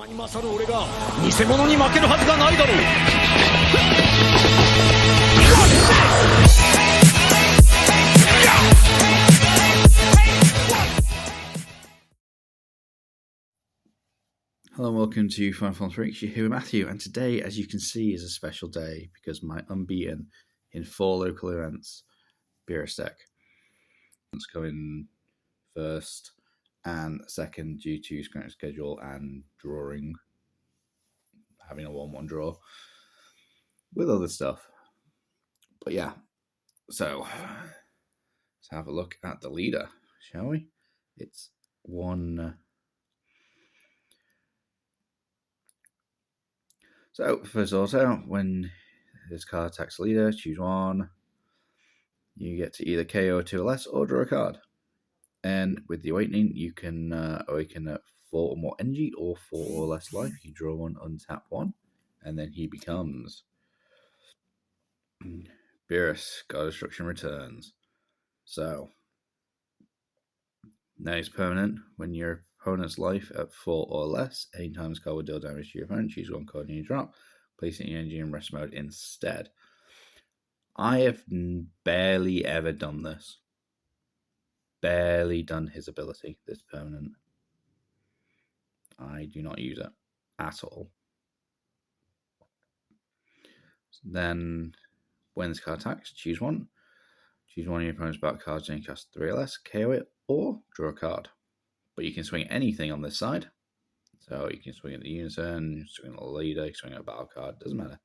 に勝る俺が偽物に負けるはずがないだろう。Hello and welcome to Final Fantasy Freaks. You're here with Matthew, and today, as you can see, is a special day because my unbeaten in 4 local events Beerus deck. It's coming first and second due to schedule and drawing, having a 1-1 draw with other stuff. But yeah, so let's have a look at the leader, shall we? It's one. So, first auto, when this card attacks the leader, choose one. You get to either KO 2 or less or draw a card. And with the Awakening, you can awaken at 4 or more energy or 4 or less life. You draw one, untap one, and then he becomes Beerus, God of Destruction returns. So, now he's permanent. When your opponent's life at 4 or less, anytime this card will deal damage to your opponent, choose one card and you drop, place it in your energy in rest mode instead. I have barely ever done this. Barely done his ability, this permanent. I do not use it at all. Then, when this card attacks, choose one. Choose one of your opponent's battle cards and cast 3 or less, KO it, or draw a card. But you can swing anything on this side. So you can swing at the Unison, swing at the leader, swing at a battle card, doesn't matter.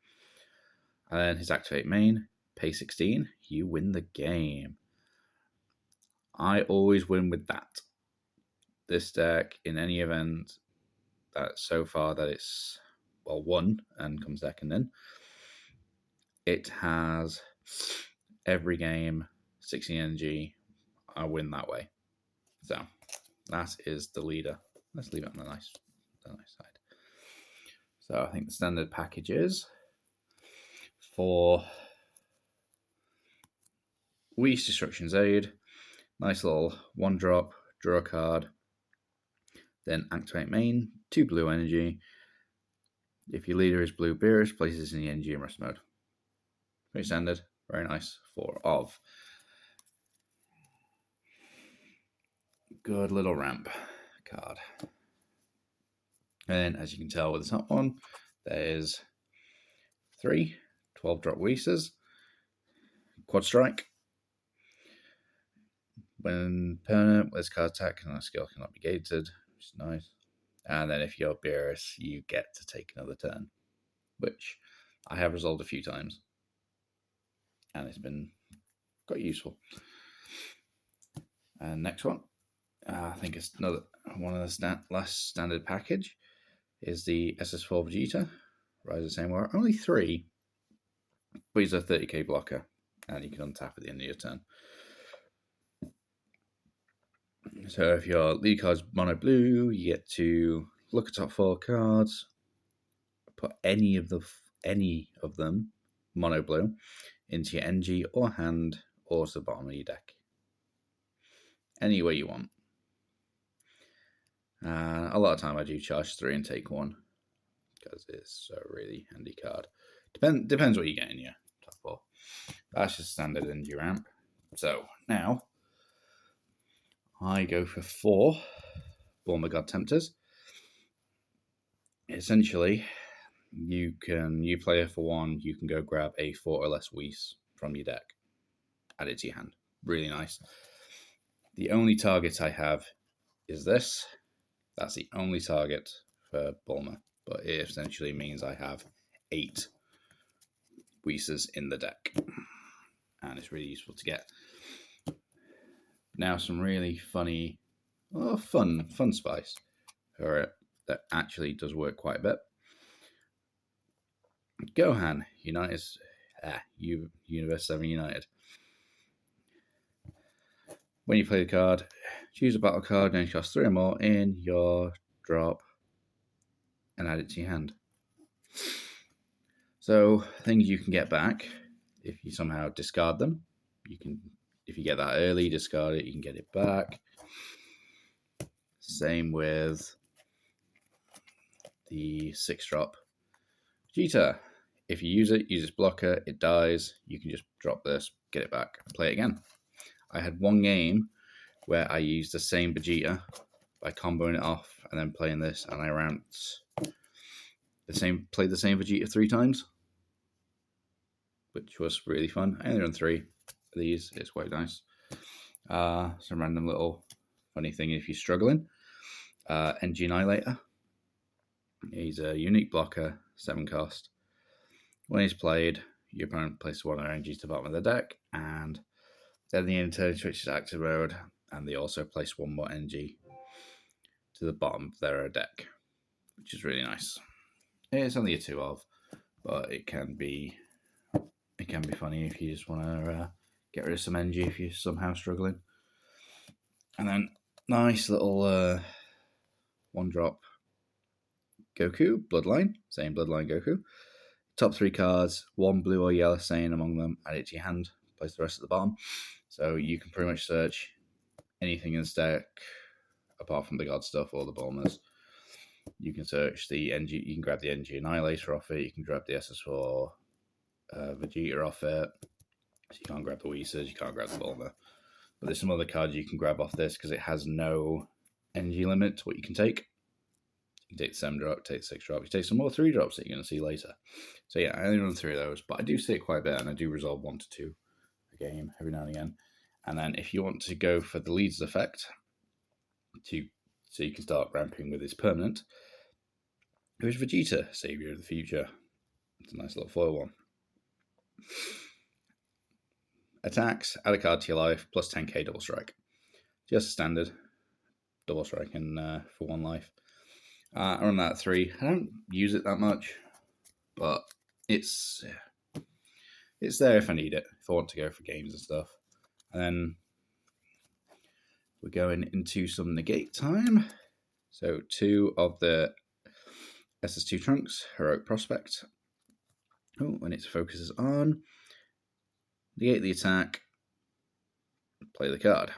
And then his activate main, pay 16, you win the game. I always win with that. This deck, in any event, that so far that it's, well, won and comes second in, it has every game 16 energy. I win that way. So that is the leader. Let's leave it on the nice side. So I think the standard package is for Whis Destruction's Aid. Nice little 1-drop, draw a card, then activate main, 2 blue energy. If your leader is blue Beerus, places in the energy in rest mode. Very standard, very nice. 4 of. Good little ramp card. And as you can tell with the top one, there's 3 12-drop Whis, quad strike. When permanent, this card attack and that skill cannot be gated, which is nice. And then if you're Beerus, you get to take another turn, which I have resolved a few times. And it's been quite useful. And next one, I think it's another one of the last standard package, is the SS4 Vegeta. Rise of the Same War. Only 3, but he's a 30k blocker, and you can untap at the end of your turn. So if your lead card's mono blue, you get to look at top 4 cards, put any of them mono blue into your NG or hand or to the bottom of your deck. Any way you want. A lot of time I do charge 3 and take 1 because it's a really handy card. Depends what you get in your top 4. That's just standard NG ramp. So now I go for 4 Bulma God Tempters. Essentially, you play it for 1, you can go grab a 4 or less Whis from your deck, add it to your hand. Really nice. The only target I have is this. That's the only target for Bulma, but it essentially means I have 8 Whis in the deck, and it's really useful to get. Now some really funny, fun spice for it that actually does work quite a bit. Gohan, Universe 7 United. When you play the card, choose a battle card and cost 3 or more in your drop and add it to your hand. So things you can get back if you somehow discard them. If you get that early, discard it, you can get it back. Same with the 6-drop Vegeta. If you use it, use its blocker, it dies. You can just drop this, get it back, play it again. I had one game where I used the same Vegeta by comboing it off and then playing this, and I played the same Vegeta 3 times, which was really fun. I only run 3 of these. It's quite nice. Some random little funny thing if you're struggling. NG Annihilator. He's a unique blocker, 7 cost. When he's played, your opponent places one of their energies to the bottom of the deck, and then the end turn switches active mode, and they also place one more energy to the bottom of their deck, which is really nice. It's only a 2 of, but it can be funny if you just want to get rid of some energy if you're somehow struggling. And then nice little 1-drop Goku, Bloodline, same Bloodline Goku. Top 3 cards, 1 blue or yellow Saiyan among them, add it to your hand, place the rest at the bottom. So you can pretty much search anything in this deck, apart from the God stuff or the Bulmers. You can search the NG, you can grab the NG Annihilator off it, you can grab the SS4 Vegeta off it. So you can't grab the Weezers, you can't grab the Bulma. But there's some other cards you can grab off this because it has no NG limit to what you can take. You can take the 7-drop, take the 6-drop. You take some more 3-drops that you're going to see later. So yeah, I only run 3 of those, but I do see it quite a bit, and I do resolve 1 to 2 a game every now and again. And then if you want to go for the leads effect, so you can start ramping with his permanent, there's Vegeta, Savior of the Future. It's a nice little foil one. Attacks, add a card to your life, plus 10k double strike. Just a standard double strike for 1 life. I run that at 3. I don't use it that much, but it's there if I need it, if I want to go for games and stuff. And then we're going into some negate time. So 2 of the SS2 Trunks, Heroic Prospect. When its focus is on, negate the attack, play the card.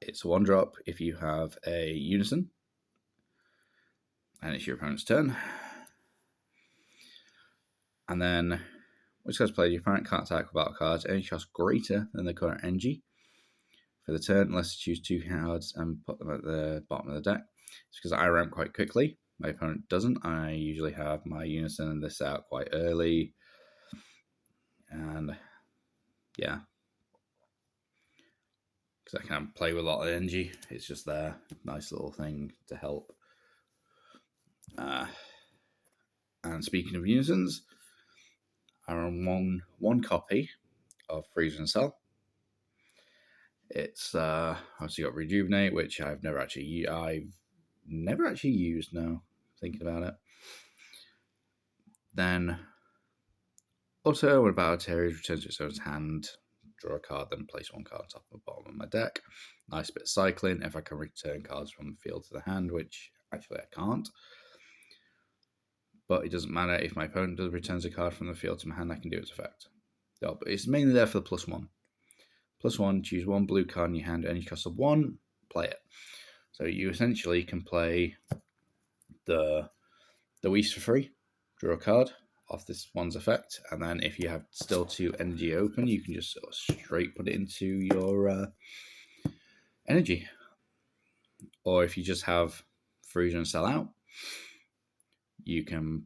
It's a 1-drop if you have a Unison, and it's your opponent's turn. And then, which cards played? Your opponent can't attack with battle cards. Any cost greater than the current NG for the turn, unless you choose 2 cards and put them at the bottom of the deck. It's because I ramp quite quickly. My opponent doesn't. I usually have my Unison and this out quite early. And yeah, because I can play with a lot of energy. It's just there. Nice little thing to help. And speaking of Unisons, I run one copy of Freezer Cell. It's obviously got Rejuvenate, which I've never actually used now, thinking about it. Then also, when a battle Terry returns to its own hand, draw a card, then place 1 card on top of the bottom of my deck. Nice bit of cycling if I can return cards from the field to the hand, which actually I can't. But it doesn't matter if my opponent returns a card from the field to my hand, I can do its effect. But it's mainly there for the +1. +1, choose 1 blue card in your hand, any cost of 1, play it. So you essentially can play the Whis for free, draw a card off this one's effect, and then if you have still 2 energy open, you can just sort of straight put it into your energy. Or if you just have Freezer and Sell out, you can,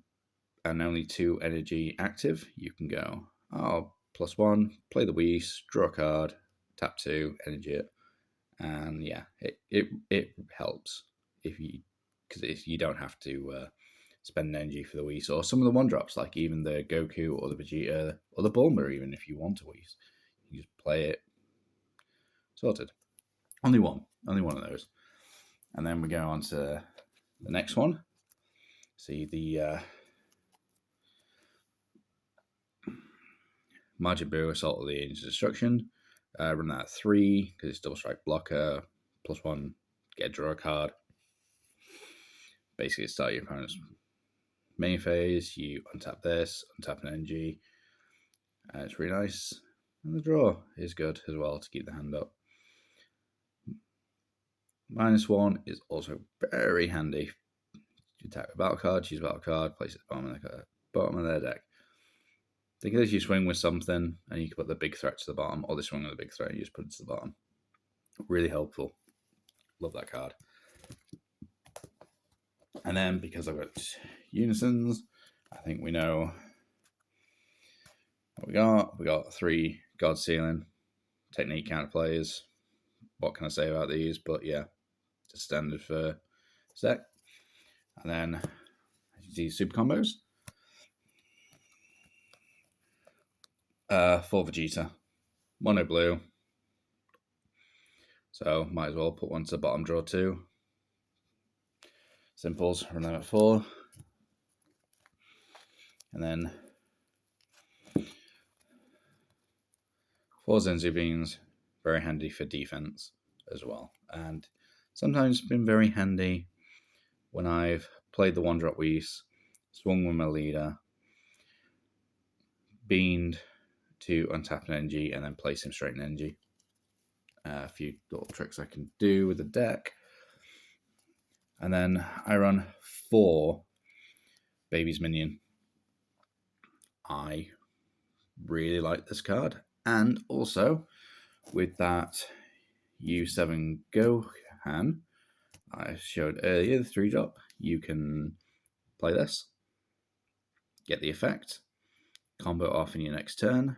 and only 2 energy active, you can go, +1, play the Whis, draw a card, tap 2, energy it, and yeah, it helps because you don't have to spend energy for the Whis, or some of the 1-drops, like even the Goku or the Vegeta or the Bulma, even if you want a Whis, you just play it, sorted. Only one of those. And then we go on to the next one. See the Majin Buu, Assault of the Ancients Destruction. Run that at 3 because it's double strike blocker, +1, get a draw card. Basically, start your opponent's main phase. You untap this, untap an NG, and it's really nice. And the draw is good as well to keep the hand up. -1 is also very handy You attack a battle card, choose a battle card, place it at the bottom of their deck. Think of this, you swing with something, and you can put the big threat to the bottom, or they swing with the big threat, and you just put it to the bottom. Really helpful. Love that card. And then, because I've got unisons, I think we know what we got. We got 3 God Sealing, Technique counterplays. What can I say about these? But yeah, just standard for deck. And then, as you see, super combos. 4 Vegeta, mono blue. So might as well put one to the bottom, draw 2. Simples, run them at 4. And then 4 Zenzu Beans, very handy for defense as well. And sometimes been very handy when I've played the 1-drop Whis, swung with my leader, beamed to untap an energy, and then place him straight in energy. A few little tricks I can do with the deck. And then I run 4 Baby's Minion. I really like this card. And also, with that U7 Gohan I showed earlier, the 3-drop, you can play this, get the effect, combo it off in your next turn,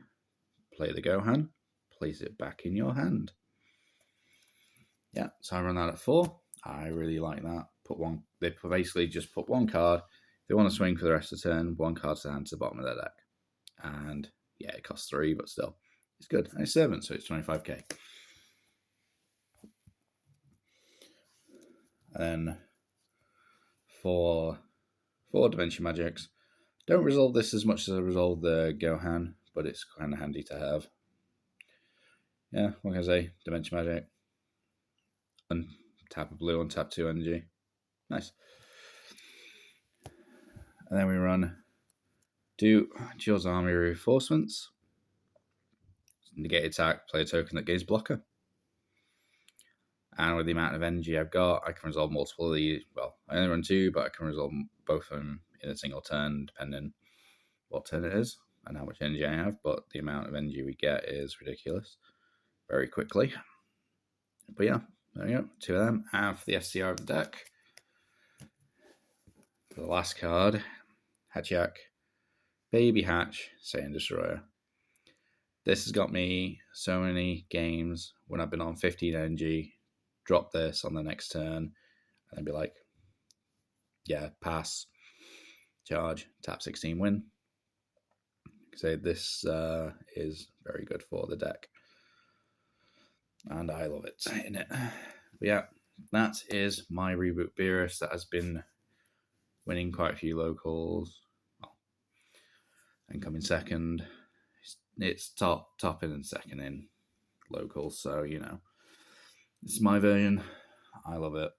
play the Gohan, place it back in your hand. Yeah, so I run that at 4. I really like that. They basically just put 1 card. If they want to swing for the rest of the turn, 1 card to hand to the bottom of their deck. And yeah, it costs 3, but still, it's good. And it's 7, so it's 25k. And then for 4 Dimension Magics, don't resolve this as much as I resolve the Gohan, but it's kind of handy to have. Yeah, what can I say? Dimension Magic. Untap a blue, untap 2 energy. Nice. And then we run 2 Chill's Army Reinforcements. Negate attack, play a token that gains blocker. And with the amount of energy I've got, I can resolve multiple of these. Well, I only run 2, but I can resolve both of them in a single turn, depending what turn it is and how much energy I have. But the amount of energy we get is ridiculous very quickly. But yeah, there we go. 2 of them. And for the SCR of the deck, for the last card, Hatchiak, Baby Hatch, Saiyan Destroyer. This has got me so many games when I've been on 15 energy, drop this on the next turn, and then be like, yeah, pass, charge, tap 16, win. So this is very good for the deck. And I love it in it. But yeah, that is my Reboot Beerus that has been winning quite a few locals. And coming second. It's top in and second in locals, so you know. It's my version. I love it.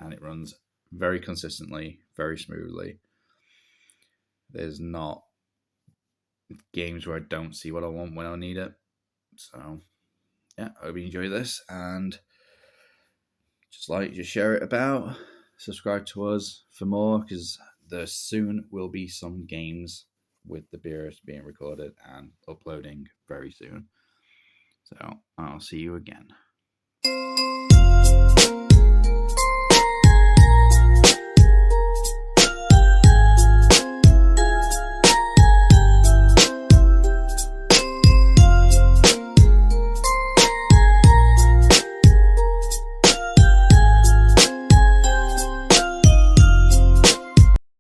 And it runs very consistently, very smoothly. There's not games where I don't see what I want when I need it. So yeah, I hope you enjoy this, and just share it about, subscribe to us for more, because there soon will be some games with the Beerus being recorded and uploading very soon. So I'll see you again.